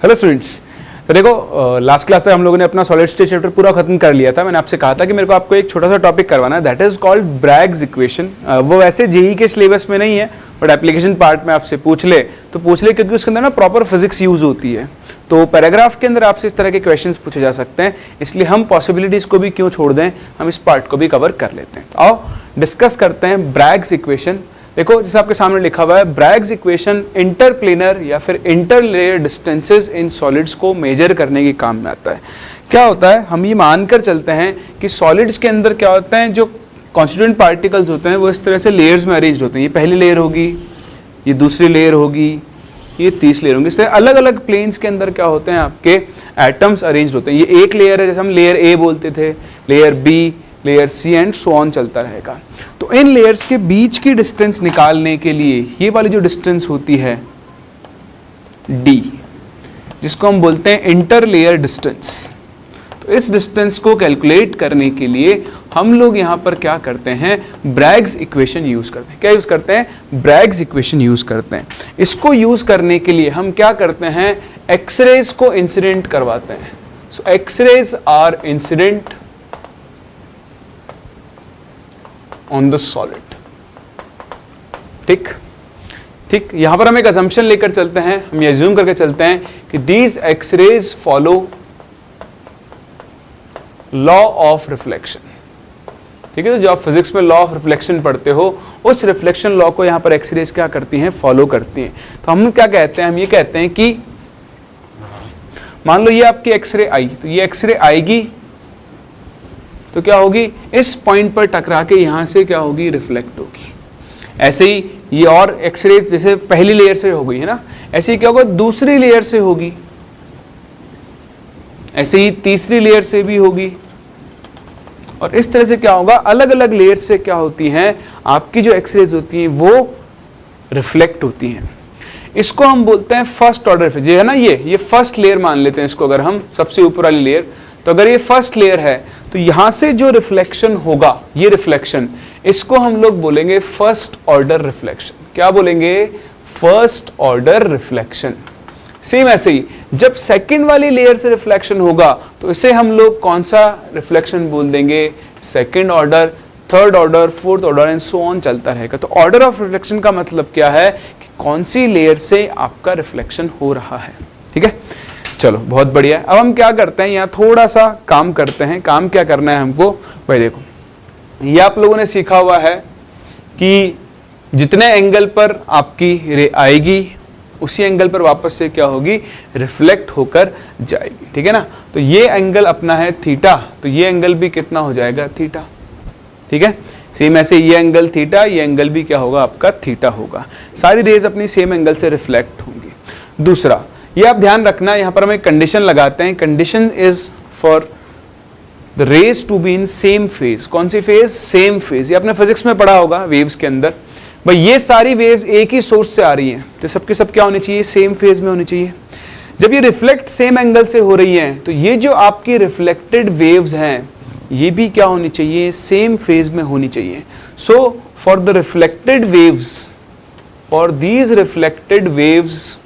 Hello students, तो देखो last class से हम लोगों ने अपना सॉलिड स्टेट चैप्टर पूरा खत्म कर लिया था। मैंने आपसे कहा था कि मेरे को आपको एक छोटा सा टॉपिक करवाना है, that is called Bragg's equation. वो वैसे जेई के सिलेबस में नहीं है, बट एप्लीकेशन पार्ट में आपसे पूछ ले क्योंकि उसके अंदर ना प्रॉपर फिजिक्स यूज होती है। तो पैराग्राफ के अंदर आपसे इस तरह के क्वेश्चंस पूछे जा सकते हैं, इसलिए हम पॉसिबिलिटीज को भी क्यों छोड़ दें, हम इस पार्ट को भी कवर कर लेते हैं। आओ डिस्कस करते हैं ब्रैग्स इक्वेशन। देखो जैसे आपके सामने लिखा हुआ है, ब्रैग्स इक्वेशन इंटरप्लेनर या फिर इंटरलेयर डिस्टेंसेस इन सॉलिड्स को मेजर करने के काम में आता है। क्या होता है, हम ये मानकर चलते हैं कि सॉलिड्स के अंदर क्या होता है, जो कॉन्स्टिट्यूएंट पार्टिकल्स होते हैं वो इस तरह से लेयर्स में अरेंज होते हैं। ये पहली लेयर होगी, ये दूसरी लेयर होगी, ये तीसरी लेयर होगी। इस तरह अलग अलग प्लेन्स के अंदर क्या होते हैं, आपके एटम्स अरेंज होते हैं। ये एक लेयर है, जैसे हम लेयर ए बोलते थे, layer B, layer C and so on चलता रहेगा। तो इन लेयर्स के बीच की डिस्टेंस निकालने के लिए ये वाली जो डिस्टेंस होती है d, जिसको हम बोलते हैं इंटर लेयर डिस्टेंस, तो इस डिस्टेंस को कैलकुलेट करने के लिए हम लोग यहाँ पर क्या करते हैं, ब्रैग्स इक्वेशन यूज करते हैं। क्या यूज करते हैं, ब्रैग्स इक्वेशन यूज करते हैं। इसको यूज करने के लिए हम क्या करते हैं, एक्सरेज को इंसिडेंट करवाते हैं। So X rays are incident on the solid. ठीक, यहां पर हम एक अजम्पशन लेकर चलते हैं, हम ये अज्यूम करके चलते हैं कि these x-rays follow law of reflection. ठीक है, तो जो आप फिजिक्स में लॉ ऑफ रिफ्लेक्शन पढ़ते हो, उस रिफ्लेक्शन लॉ को यहां पर एक्सरेज क्या करती हैं, फॉलो करती हैं। तो हम क्या कहते हैं, हम ये कहते हैं कि मान लो ये आपकी एक्सरे आई, तो ये एक्सरे आएगी तो क्या होगी, इस पॉइंट पर टकरा के यहां से क्या होगी, रिफ्लेक्ट होगी। ऐसे ही ये और एक्सरेज जैसे पहली लेयर से हो गई है ना, ऐसे ही क्या होगा, दूसरी लेयर से होगी, ऐसे ही तीसरी लेयर से भी होगी, और इस तरह से क्या होगा, अलग अलग लेयर से क्या होती हैं, आपकी जो एक्सरेज होती हैं वो रिफ्लेक्ट होती हैं। इसको हम बोलते हैं फर्स्ट ऑर्डर। ये है ना, ये फर्स्ट लेयर मान लेते हैं इसको, अगर हम सबसे ऊपर वाली लेयर, तो अगर ये फर्स्ट लेयर है तो यहां से जो रिफ्लेक्शन होगा, ये रिफ्लेक्शन, इसको हम लोग बोलेंगे फर्स्ट ऑर्डर रिफ्लेक्शन। क्या बोलेंगे, फर्स्ट ऑर्डर रिफ्लेक्शन। सेम ऐसे ही जब सेकंड वाली लेयर से रिफ्लेक्शन होगा तो इसे हम लोग कौन सा रिफ्लेक्शन बोल देंगे, second order, third order, fourth order and so on चलता रहेगा। तो ऑर्डर ऑफ रिफ्लेक्शन का मतलब क्या है कि कौन सी लेयर से आपका रिफ्लेक्शन हो रहा है। ठीक है, चलो बहुत बढ़िया है। अब हम क्या करते हैं, यहाँ थोड़ा सा काम करते हैं। काम क्या करना है हमको, भाई देखो ये आप लोगों ने सीखा हुआ है कि जितने एंगल पर आपकी रे आएगी उसी एंगल पर वापस से क्या होगी, रिफ्लेक्ट होकर जाएगी। ठीक है ना, तो ये एंगल अपना है थीटा, तो ये एंगल भी कितना हो जाएगा, थीटा। ठीक है, सेम ऐसे ये एंगल थीटा, ये एंगल भी क्या होगा, आपका थीटा होगा। सारी रेज अपनी सेम एंगल से रिफ्लेक्ट होंगी। दूसरा ये आप ध्यान रखना, यहां पर हम एक कंडीशन लगाते हैं, condition is for the rays to be in same phase. कौन सी फेज, सेम फेज। ये आपने फिजिक्स में पढ़ा होगा वेव्स के अंदर। भाई ये सारी वेव्स एक ही सोर्स से आ रही हैं, तो सबके सब क्या होनी चाहिए, सेम फेज में होनी चाहिए। जब ये रिफ्लेक्ट सेम एंगल से हो रही हैं, तो ये जो आपकी रिफ्लेक्टेड वेव्स हैं ये भी क्या होनी चाहिए, सेम फेज में होनी चाहिए। So for the reflected waves, for these reflected waves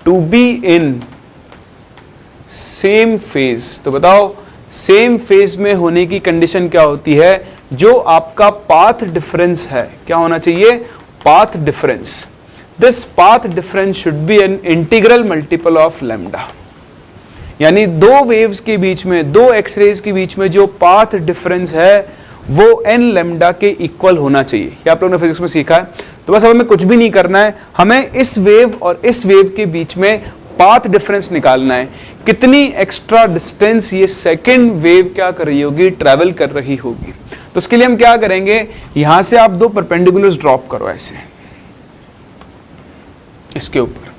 to be in same phase, तो बताओ सेम फेज में होने की कंडीशन क्या होती है, जो आपका पाथ डिफरेंस है, क्या होना चाहिए, path difference. This path difference should be an integral multiple of lambda. यानी दो वेव्स के बीच में, दो एक्सरेज के बीच में जो पाथ डिफरेंस है वो n लैम्डा के इक्वल होना चाहिए। ये आप लोगों ने फिजिक्स में सीखा है। तो बस अब हमें कुछ भी नहीं करना है, हमें इस वेव और इस वेव के बीच में पाथ डिफरेंस निकालना है। कितनी एक्स्ट्रा डिस्टेंस ये सेकंड वेव क्या कर रही होगी, ट्रैवल कर रही होगी। तो उसके लिए हम क्या करेंगे, यहां से आप दो परपेंडिकुलर्स ड्रॉप करो ऐसे इसके ऊपर।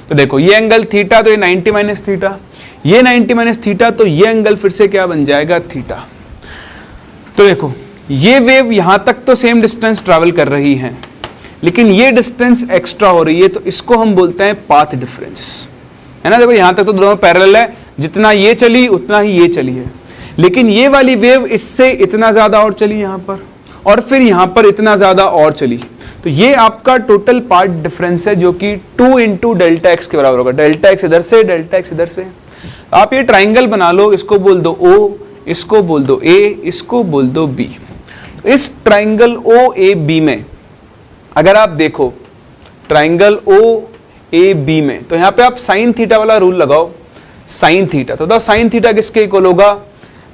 तो देखो ये एंगल थीटा, तो ये 90 माइनस थीटा, ये 90 माइनस थीटा, तो ये एंगल फिर से क्या बन जाएगा, थीटा। तो देखो ये वेव यहां तक तो सेम डिस्टेंस ट्रैवल कर रही है, लेकिन ये डिस्टेंस एक्स्ट्रा हो रही है, तो इसको हम बोलते हैं पाथ डिफरेंस, है ना। देखो यहां तक तो दोनों पैरेलल है, जितना ये चली उतना ही ये चली है, लेकिन ये वाली वेव इससे इतना ज्यादा और चली यहां पर, और फिर यहां पर इतना ज्यादा और चली। तो ये आपका टोटल पार्ट डिफरेंस है जो कि 2 इंटू डेल्टा एक्स के बराबर होगा। डेल्टा एक्स इधर से, डेल्टा एक्स इधर से। आप ये ट्राइंगल बना लो, इसको बोल दो O, इसको बोल दो A, इसको बोल दो B। तो इस ट्राइंगल OAB में अगर आप देखो ट्राइंगल OAB में, तो यहां पे आप साइन थीटा वाला रूल लगाओ, साइन थीटा। तो बताओ साइन थीटा किसके इक्वल होगा?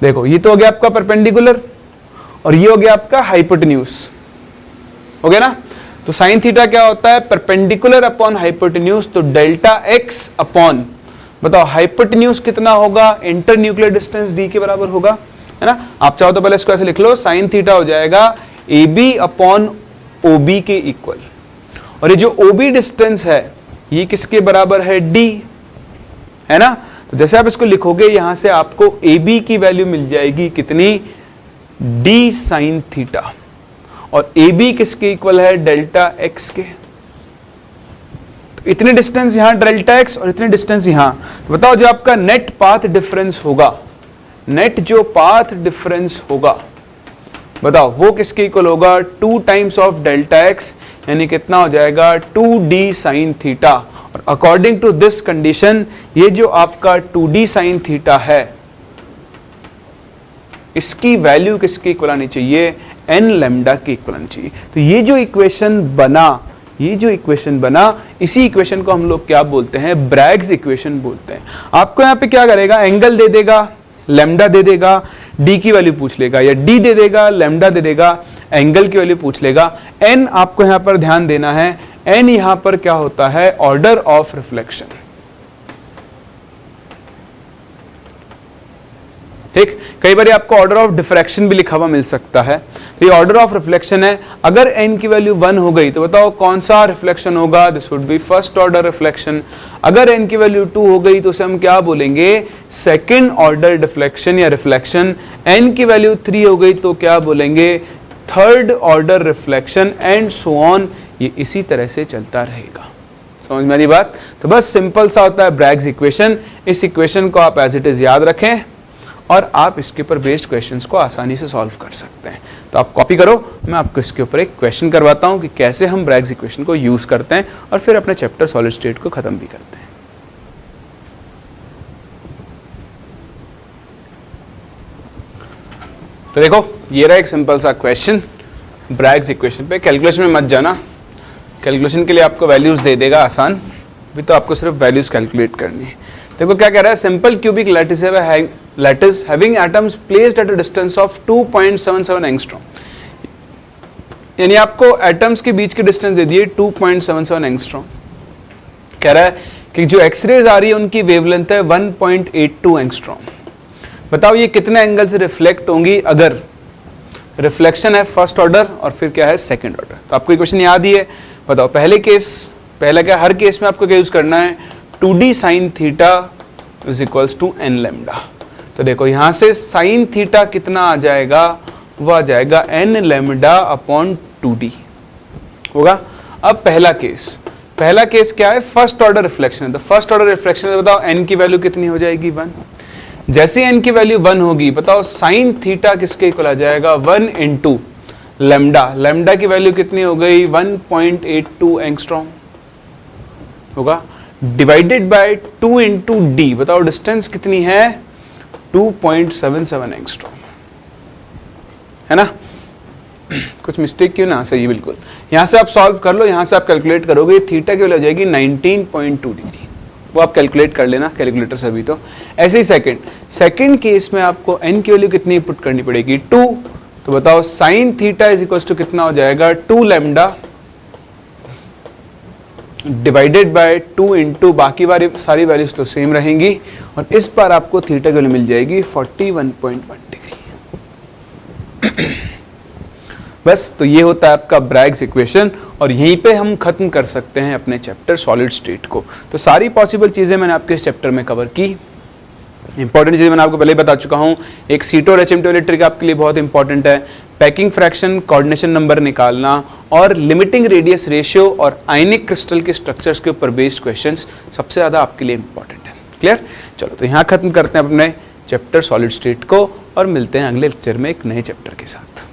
देखो ये तो हो गया आपका परपेंडिकुलर और ये हो गया आपका हाइपोटेन्यूज, हो गया ना। तो साइन थीटा क्या होता है? Perpendicular upon hypotenuse. तो डेल्टा एक्स अपॉन, बताओ हाइपोटेन्यूज कितना होगा? इंटर न्यूक्लियर डिस्टेंस d के बराबर होगा, है ना। आप चाहो तो पहले इसको ऐसे लिख लो, साइन थीटा हो जाएगा AB अपॉन OB के इक्वल। और ये जो OB डिस्टेंस है ये किसके बराबर है? D, है ना। तो जैसे आप इसको लिखोगे यहां से आपको AB की वैल्यू मिल जाएगी कितनी? D sine theta. और AB किसके इक्वल है? डेल्टा एक्स के। तो इतने डिस्टेंस यहां डेल्टा एक्स और इतने डिस्टेंस यहां। तो बताओ जो आपका नेट पाथ डिफरेंस होगा, नेट जो पाथ डिफरेंस होगा, बताओ वो किसके इक्वल होगा? 2 टाइम्स ऑफ डेल्टा एक्स, यानी कितना हो जाएगा? 2D sine theta. और अकॉर्डिंग टू दिस कंडीशन ये जो आपका 2D साइन थीटा है इसकी वैल्यू किसके इक्वल आनी चाहिए? n लैम्डा के इक्वल आनी चाहिए। तो ये जो इक्वेशन बना, ये जो इक्वेशन बना, इसी इक्वेशन को हम लोग क्या बोलते हैं? ब्रैग्स इक्वेशन बोलते हैं। आपको यहां पे क्या करेगा? एंगल दे देगा, लैम्डा दे देगा, d की वैल्यू पूछ लेगा, या d दे देगा, लैम्डा दे देगा, एंगल की वैल्यू पूछ लेगा। n आपको यहां पर ध्यान देना है, n यहां पर क्या होता है? ऑर्डर ऑफ रिफ्लेक्शन, ठीक। कई बार आपको ऑर्डर ऑफ डिफ्रैक्शन भी लिखा हुआ मिल सकता है। तो ये ऑर्डर ऑफ रिफ्लेक्शन है। अगर n की वैल्यू 1 हो गई तो बताओ कौन सा रिफ्लेक्शन होगा? This would be first order reflection. अगर n की वैल्यू 2 हो गई तो उसे हम क्या बोलेंगे? सेकंड ऑर्डर डिफ्लेक्शन या रिफ्लेक्शन। n की वैल्यू 3 हो गई तो क्या बोलेंगे? Third order reflection, and so on. ये इसी तरह से चलता रहेगा। समझ में आ रही बात? तो बस सिंपल सा होता है ब्रैग्स इक्वेशन। इस इक्वेशन को आप एज इट इज याद रखें और आप इसके ऊपर बेस्ड क्वेश्चंस को आसानी से सॉल्व कर सकते हैं। तो आप कॉपी करो, मैं आपको इसके ऊपर एक क्वेश्चन करवाता हूं कि कैसे हम ब्रैग्स इक्वेशन को यूज करते हैं और फिर अपने चैप्टर सॉलिड स्टेट को खत्म भी करते हैं। तो देखो ये रहा एक सिंपल सा क्वेश्चन ब्रैग्स इक्वेशन पे। कैलकुलेशन में मत जाना, कैलकुलेशन के लिए आपको वैल्यूज दे देगा आसान, अभी तो आपको सिर्फ वैल्यूज कैलकुलेट करनी है। देखो क्या कह रहा है? Simple cubic lattice having atoms placed at a distance of 2.77 angstrom, यानी आपको एटम्स के बीच के डिस्टेंस दे दिए 2.77 एंगस्ट्रॉम। कह रहा है कि जो एक्सरेज आ रही है उनकी वेवलेंथ है 1.82 एंगस्ट्रॉम। बताओ ये कितने एंगल से रिफ्लेक्ट होंगी? अगर रिफ्लेक्शन है फर्स्ट ऑर्डर और फिर क्या है? Second order. तो आपको इक्वेशन याद ही है। बताओ पहले केस, पहला क्या? हर केस में आपको क्या यूज करना है? 2D sine theta is equals to n lambda. तो देखो यहां से साइन थीटा कितना आ जाएगा? वो आ जाएगा n लैम्डा अपॉन 2D होगा। अब पहला केस क्या है? फर्स्ट ऑर्डर रिफ्लेक्शन है। तो फर्स्ट ऑर्डर रिफ्लेक्शन है, बताओ n की वैल्यू कितनी हो जाएगी? 1। जैसे n की वैल्यू 1 होगी, बताओ साइन थीटा किसके इक्वल आ जाएगा? 1 इंटू लैम्डा। लैम्डा की वैल्यू कितनी हो गई? 1.82 एंगस्ट्रॉम होगा, डिवाइडेड बाय 2 इंटू डी। बताओ डिस्टेंस कितनी है? 2.77 एंगस्ट्रॉम, है ना। कुछ मिस्टेक क्यों ना? सही, बिल्कुल। यहां से आप सॉल्व कर लो, यहां से आप कैलकुलेट करोगे, थीटा की वैल्यू आ जाएगी 19.2 डिग्री। वो आप कैलकुलेट कर लेना कैलकुलेटर से अभी। तो ऐसे ही सेकंड केस में आपको n की वैल्यू कितनी पुट करनी पड़ेगी? 2। तो बताओ sine theta is equal to कितना हो जाएगा? 2 लैम्डा डिवाइडेड बाय 2 इंटू बाकी सारी वैल्यूज तो सेम रहेंगी, और इस बार आपको थीटा की वैल्यू मिल जाएगी 41.1 डिग्री। बस, तो ये होता है आपका ब्रैग्स इक्वेशन, और यहीं पे हम खत्म कर सकते हैं अपने चैप्टर सॉलिड स्टेट को। तो सारी पॉसिबल चीजें मैंने आपके इस चैप्टर में कवर की। इंपॉर्टेंट चीजें मैंने आपको पहले ही बता चुका हूं। एक सीटो और HMTO इलेक्ट्रिक आपके लिए बहुत इंपॉर्टेंट है। पैकिंग फ्रैक्शन, कोऑर्डिनेशन नंबर निकालना, और लिमिटिंग रेडियस रेशियो और आयनिक क्रिस्टल के स्ट्रक्चर्स के ऊपर बेस्ड क्वेश्चंस सबसे ज्यादा आपके लिए इंपॉर्टेंट है। क्लियर? चलो, तो यहाँ खत्म करते हैं अपने चैप्टर सॉलिड स्टेट को, और मिलते हैं अगले लेक्चर में एक नए चैप्टर के साथ।